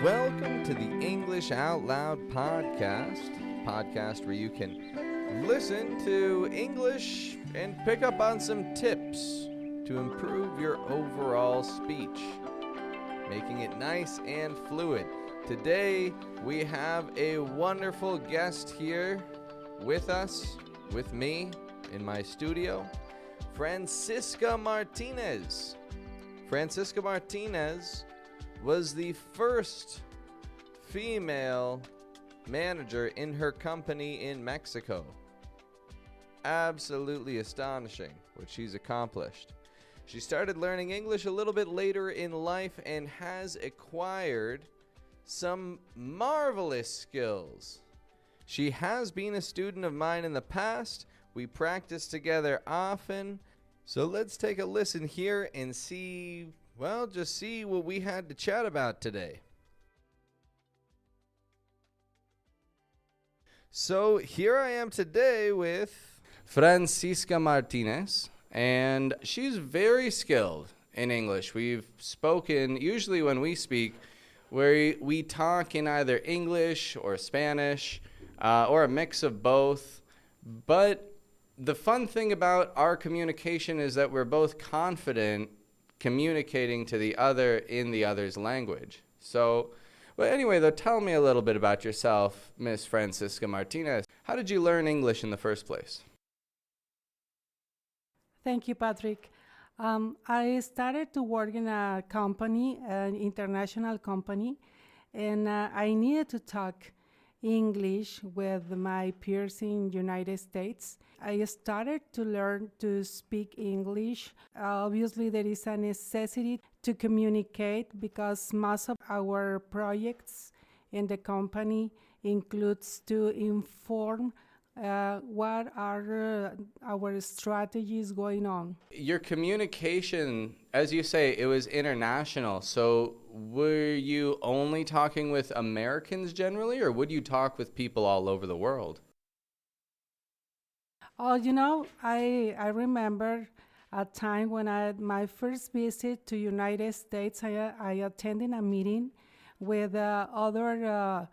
Welcome to the English Out Loud podcast where you can listen to English and pick up on some tips to improve your overall speech, making it nice and fluid. Today, we have a wonderful guest here with us, with me, in my studio, Francisca Martinez. Francisca Martinez was the first female manager in her company in Mexico. Absolutely astonishing what she's accomplished. She started learning English a little bit later in life and has acquired some marvelous skills. She has been a student of mine in the past. We practice together often. So let's take a listen here and see what we had to chat about today. So here I am today with Francisca Martinez, and she's very skilled in English. We've spoken, usually when we speak, where we talk in either English or Spanish, or a mix of both. But the fun thing about our communication is that we're both confident communicating to the other in the other's language. So, well, anyway, though, tell me a little bit about yourself, Miss Francisca Martinez. How did you learn English in the first place? Thank you, Patrick. I started to work in a company, an international company, and I needed to talk English with my peers in United States. I started to learn to speak English. Obviously, there is a necessity to communicate because most of our projects in the company includes to inform what are our strategies going on. Your communication, as you say, it was international. So were you only talking with Americans generally, or would you talk with people all over the world? Oh, I remember a time when my first visit to United States, I attended a meeting with other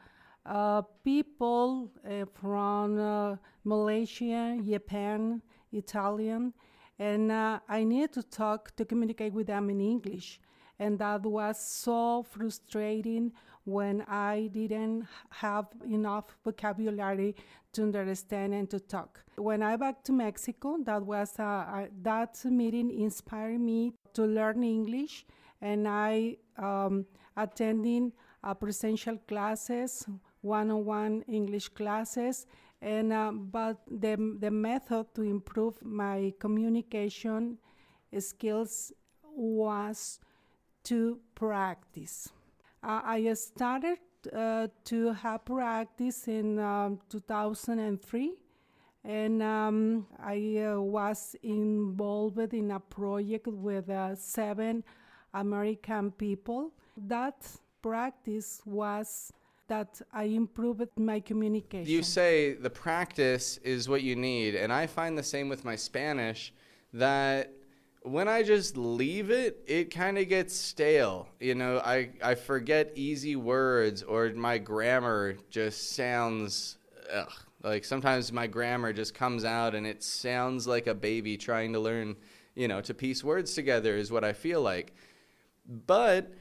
people from Malaysia, Japan, Italian, and I needed to communicate with them in English. And that was so frustrating when I didn't have enough vocabulary to understand and to talk. When I back to Mexico, that meeting inspired me to learn English, and I attending presential classes, one-on-one English classes, and but the method to improve my communication skills was to practice. I started to have practice in 2003, and I was involved in a project with 7 American people. That practice was that I improved my communication. You say the practice is what you need, and I find the same with my Spanish, that when I just leave it, it kind of gets stale. I forget easy words, or my grammar just sounds, like sometimes my grammar just comes out and it sounds like a baby trying to learn, to piece words together is what I feel like. But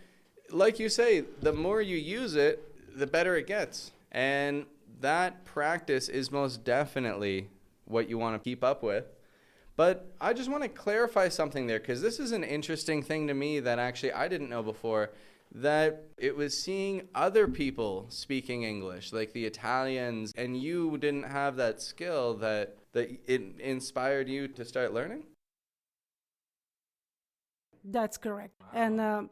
like you say, the more you use it, the better it gets. And that practice is most definitely what you want to keep up with. But I just want to clarify something there, because this is an interesting thing to me that actually I didn't know before, that it was seeing other people speaking English, like the Italians, and you didn't have that skill that it inspired you to start learning? That's correct. And I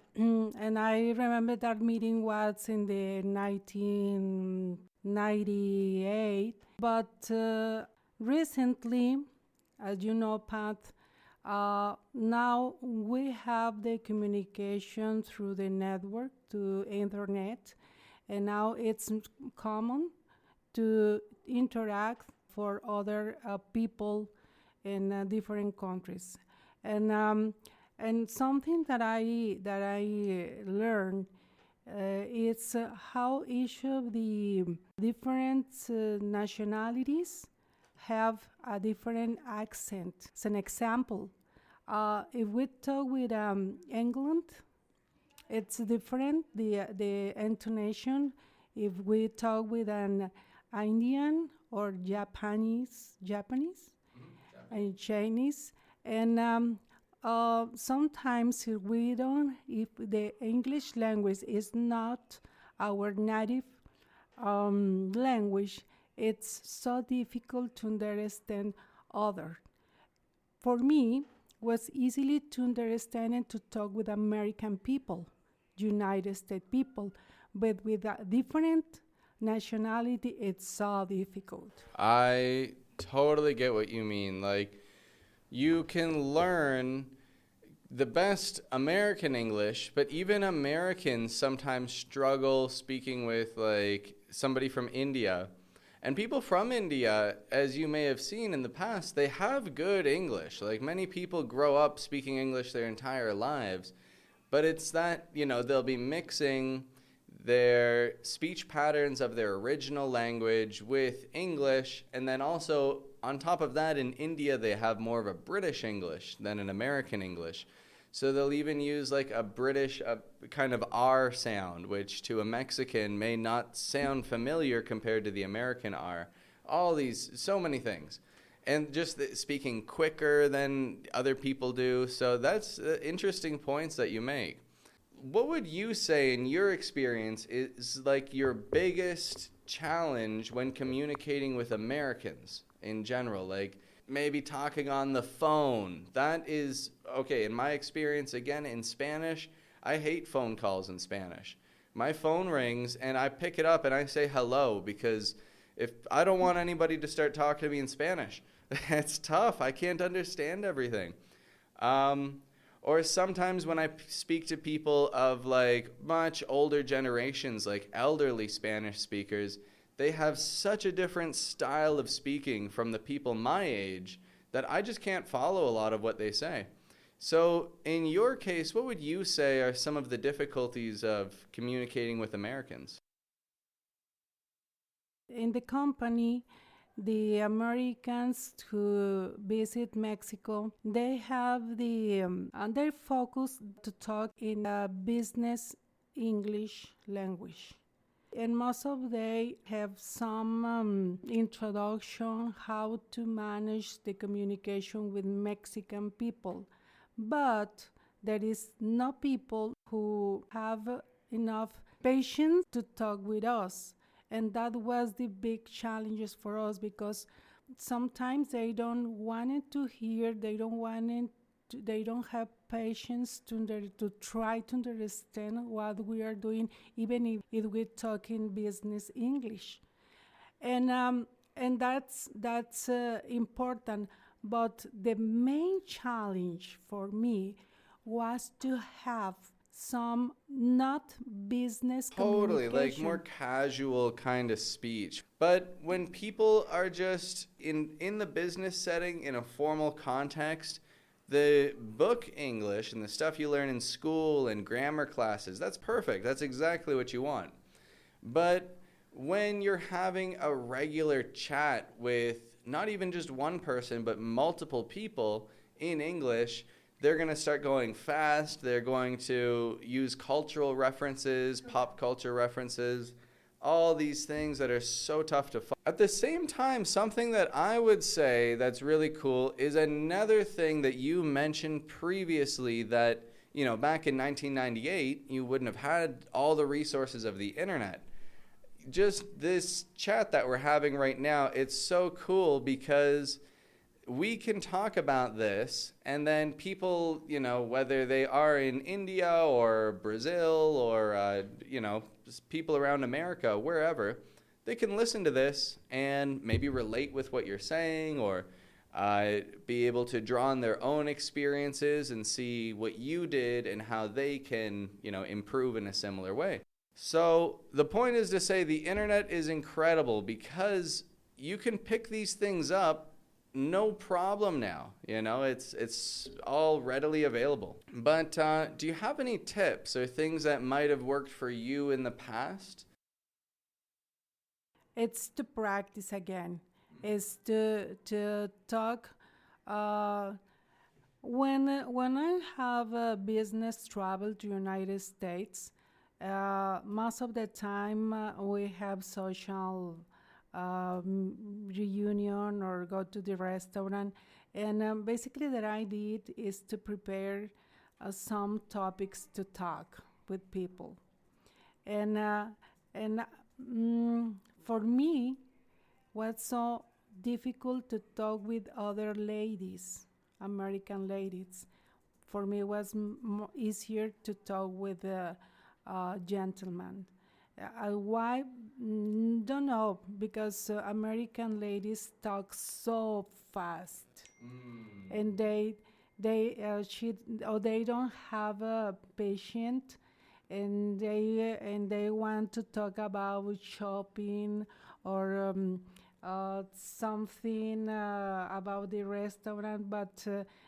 remember that meeting was in the 1998. But recently, as you know, Pat, now we have the communication through the network, to internet, and now it's common to interact for other people in different countries. And something that I learned It's how each of the different nationalities have a different accent. As an example, if we talk with England, it's different, the intonation. If we talk with an Indian or Japanese, and Chinese, and sometimes if the English language is not our native language, it's so difficult to understand other. For me, was easily to understand and to talk with American people, United States people, but with a different nationality, it's so difficult. I totally get what you mean. Like, you can learn the best American English, but even Americans sometimes struggle speaking with like somebody from India. And people from India, as you may have seen in the past, they have good English. Like, many people grow up speaking English their entire lives. But it's that, they'll be mixing their speech patterns of their original language with English. And then also, on top of that, in India, they have more of a British English than an American English. So they'll even use like a British kind of R sound, which to a Mexican may not sound familiar compared to the American R. All these, so many things. And just speaking quicker than other people do. So that's interesting points that you make. What would you say in your experience is like your biggest challenge when communicating with Americans in general? Like, maybe talking on the phone. That is, okay, in my experience, again, in Spanish, I hate phone calls in Spanish. My phone rings and I pick it up and I say hello, because if I don't want anybody to start talking to me in Spanish, it's tough. I can't understand everything. Or sometimes when I speak to people of like much older generations, like elderly Spanish speakers, they have such a different style of speaking from the people my age that I just can't follow a lot of what they say. So in your case, what would you say are some of the difficulties of communicating with Americans? In the company, the Americans who visit Mexico, they have their focus to talk in a business English language. And most of they have some introduction how to manage the communication with Mexican people. But there is no people who have enough patience to talk with us. And that was the big challenges for us, because sometimes they don't want it to hear, they don't have patience to try to understand what we are doing, even if we're talking business English, and that's important. But the main challenge for me was to have some not business Totally, like communication. more casual kind of speech. But when people are just in the business setting, in a formal context, the book English and the stuff you learn in school and grammar classes, that's perfect. That's exactly what you want. But when you're having a regular chat with not even just one person, but multiple people in English, they're going to start going fast. They're going to use cultural references, pop culture references, all these things that are so tough to follow. At the same time, something that I would say that's really cool is another thing that you mentioned previously, that, back in 1998, you wouldn't have had all the resources of the internet. Just this chat that we're having right now, it's so cool because we can talk about this, and then people, whether they are in India or Brazil or, just people around America, wherever, they can listen to this and maybe relate with what you're saying, or be able to draw on their own experiences and see what you did and how they can, improve in a similar way. So the point is to say the internet is incredible because you can pick these things up no problem now. It's all readily available. But do you have any tips or things that might have worked for you in the past? It's to practice again. It's to talk. Uh, when I have a business travel to United States, most of the time we have social reunion or go to the restaurant, and basically that I did is to prepare some topics to talk with people, and and for me was so difficult to talk with other ladies, American ladies. For me, it was easier to talk with gentlemen. Why? Don't know, because American ladies talk so fast, and they don't have a patient, and they want to talk about shopping or something about the restaurant, but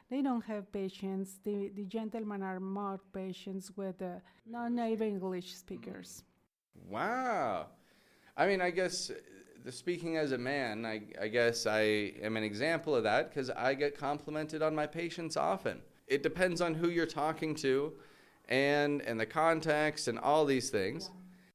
they don't have patience. The gentlemen are more patient with non-native English speakers. Wow. I mean, I guess speaking as a man, I guess I am an example of that because I get complimented on my patience often. It depends on who you're talking to and the context and all these things.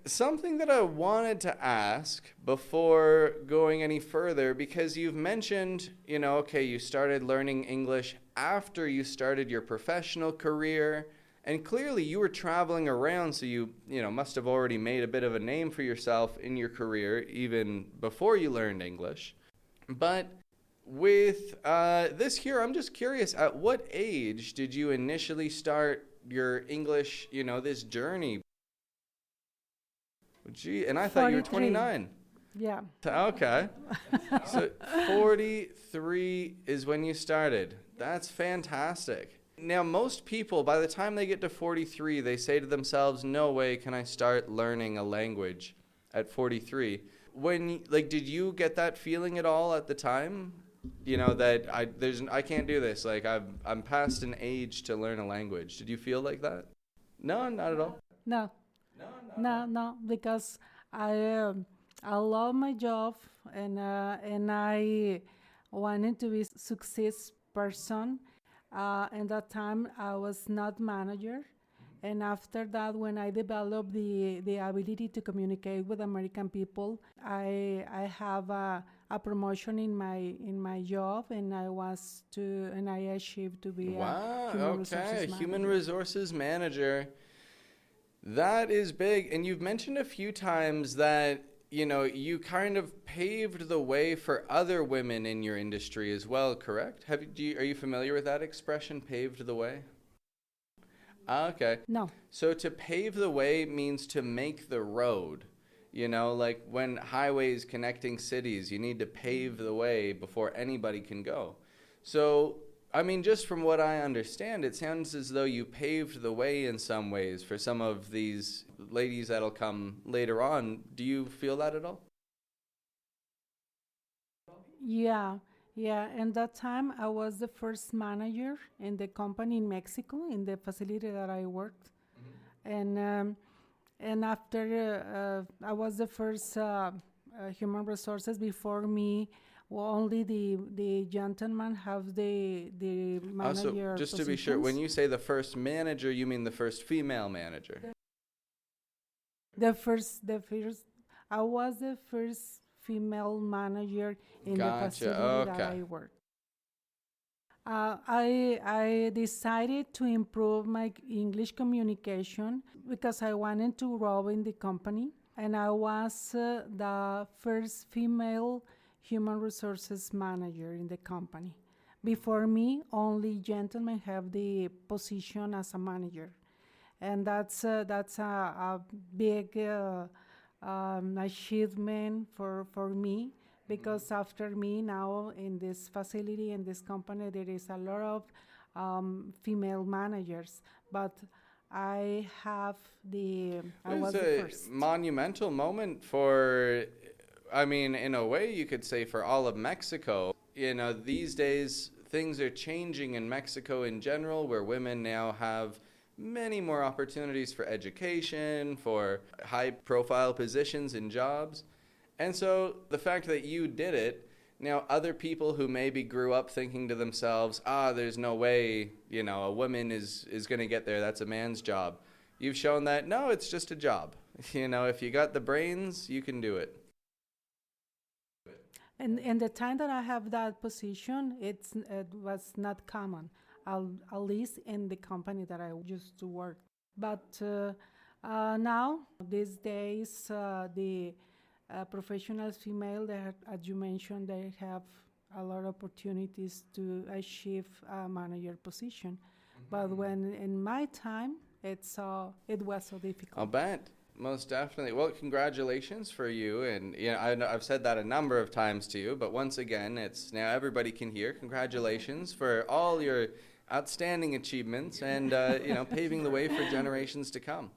Something that I wanted to ask before going any further, because you've mentioned, okay, you started learning English after you started your professional career, and clearly you were traveling around, so you must have already made a bit of a name for yourself in your career even before you learned English. But with this here, I'm just curious, at what age did you initially start your English, this journey? Gee, and I thought you were 43. 29. Yeah. Okay. So 43 is when you started. That's fantastic. Now, most people, by the time they get to 43, they say to themselves, no way can I start learning a language at 43. Did you get that feeling at all at the time? That I can't do this. Like, I'm past an age to learn a language. Did you feel like that? No, not at all. No. No, because I love my job, and I wanted to be success person. And that time I was not manager, and after that, when I developed the ability to communicate with American people, I have a promotion in my job, and I achieved to be Wow, a human okay, resources manager. human resources manager. That is big. And you've mentioned a few times that, you kind of paved the way for other women in your industry as well, correct? Are you familiar with that expression, paved the way? Okay. No. So to pave the way means to make the road. Like when highways connecting cities, you need to pave the way before anybody can go. So I mean, just from what I understand, it sounds as though you paved the way in some ways for some of these ladies that'll come later on. Do you feel that at all? Yeah, yeah. And that time I was the first manager in the company in Mexico, in the facility that I worked. And after I was the first human resources. Before me, only the gentlemen have the So manager just to be sure, when positions. you say the first manager, you mean the first female manager? The first, I was the first female manager in the Gotcha. facility that Okay. I worked. I decided to improve my English communication because I wanted to grow in the company, and I was the first female human resources manager in the company. Before me, only gentlemen have the position as a manager, and that's a big achievement for me, because after me now in this facility, in this company, there is a lot of female managers, but I It was was the a first. monumental moment for, I mean, in a way, you could say for all of Mexico. these days things are changing in Mexico in general, where women now have many more opportunities for education, for high profile positions in jobs. And so the fact that you did it, now other people who maybe grew up thinking to themselves, there's no way, a woman is going to get there. That's a man's job. You've shown that, no, it's just a job. If you got the brains, you can do it. And the time that I have that position, it was not common, at least in the company that I used to work. But now, these days, the professional female, as you mentioned, they have a lot of opportunities to achieve a manager position. Mm-hmm. But when in my time, it was so difficult. I'll bet. Most definitely. Well, congratulations for you. And I've said that a number of times to you, but once again, it's now everybody can hear. Congratulations for all your outstanding achievements and paving the way for generations to come.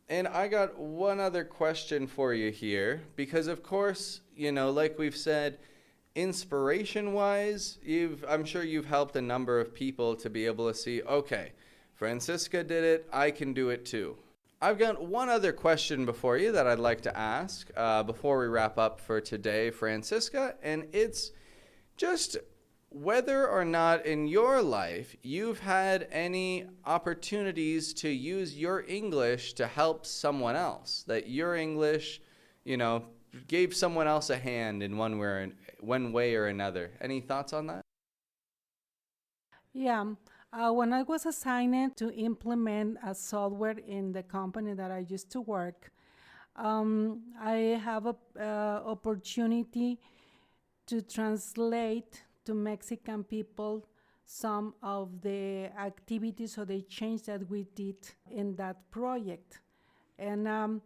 And I got one other question for you here, because of course, like we've said, inspiration-wise, I'm sure you've helped a number of people to be able to see, okay, Francisca did it, I can do it too. I've got one other question before you that I'd like to ask before we wrap up for today, Francisca, and it's just whether or not in your life you've had any opportunities to use your English to help someone else, that your English, gave someone else a hand in one way or another. Any thoughts on that? Yeah. When I was assigned to implement a software in the company that I used to work, I have a opportunity to translate to Mexican people some of the activities or the change that we did in that project. And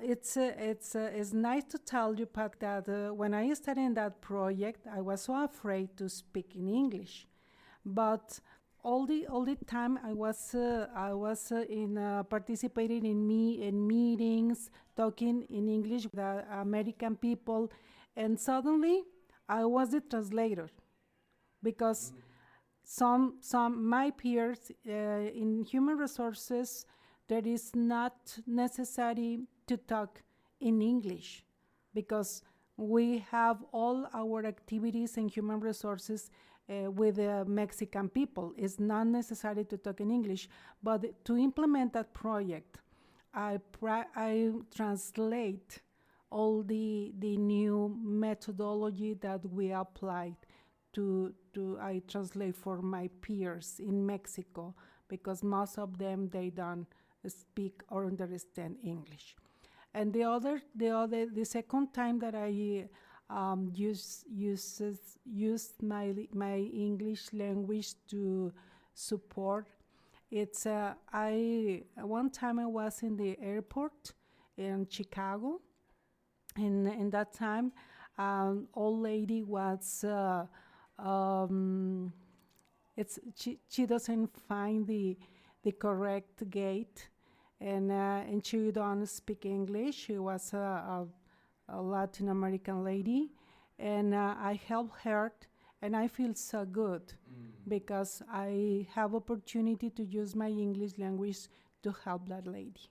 it's nice to tell you, Pat, that when I started in that project, I was so afraid to speak in English, but all the time I was participating in meetings, talking in English with American people, and suddenly I was the translator, because some my peers in human resources, there is not necessary to talk in English, because we have all our activities in human resources with the Mexican people. It's not necessary to talk in English, but to implement that project, I translate all the new methodology that we applied I translate for my peers in Mexico, because most of them, they don't speak or understand English. And the second time that I used my English language to support, it's one time I was in the airport in Chicago, and in that time, old lady was she doesn't find the correct gate, and she don't speak English. She was a Latin American lady, and I helped her, and I feel so good because I have opportunity to use my English language to help that lady.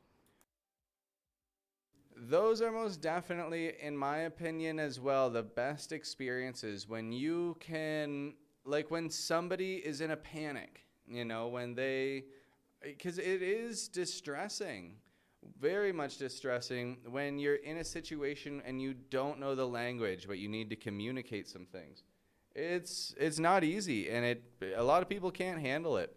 Those are most definitely, in my opinion as well, the best experiences when you can, like when somebody is in a panic, because it is distressing, very much distressing when you're in a situation and you don't know the language, but you need to communicate some things. It's not easy, and a lot of people can't handle it.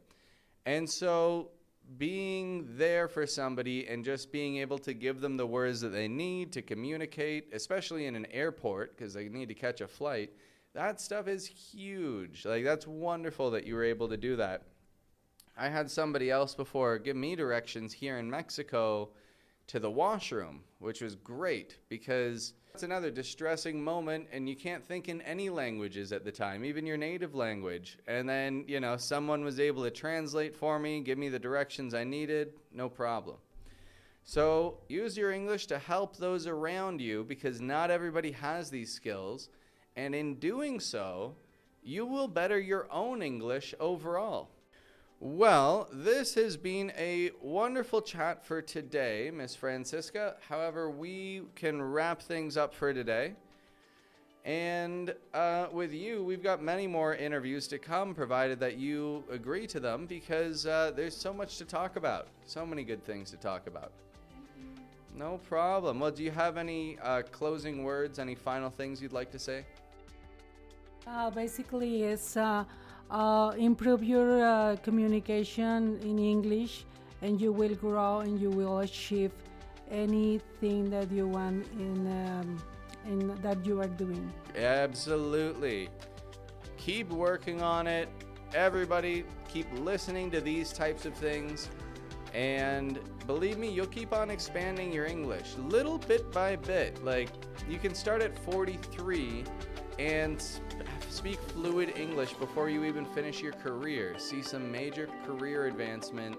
And so being there for somebody and just being able to give them the words that they need to communicate, especially in an airport because they need to catch a flight, that stuff is huge. Like, that's wonderful that you were able to do that. I had somebody else before give me directions here in Mexico to the washroom, which was great because it's another distressing moment and you can't think in any languages at the time, even your native language. And then, someone was able to translate for me, give me the directions I needed, no problem. So use your English to help those around you because not everybody has these skills. And in doing so, you will better your own English overall. Well, this has been a wonderful chat for today, Miss Francisca. However, we can wrap things up for today. And with you, we've got many more interviews to come, provided that you agree to them, because there's so much to talk about. So many good things to talk about. No problem. Well, do you have any closing words, any final things you'd like to say? Basically, it's improve your communication in English, and you will grow and you will achieve anything that you want in that you are doing. Absolutely. Keep working on it. Everybody, keep listening to these types of things. And believe me, you'll keep on expanding your English little bit by bit. Like, you can start at 43 and speak fluid English before you even finish your career. See some major career advancement,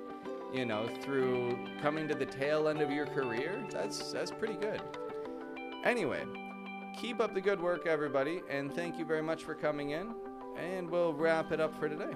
through coming to the tail end of your career. That's pretty good. Anyway, keep up the good work, everybody, and thank you very much for coming in, and we'll wrap it up for today.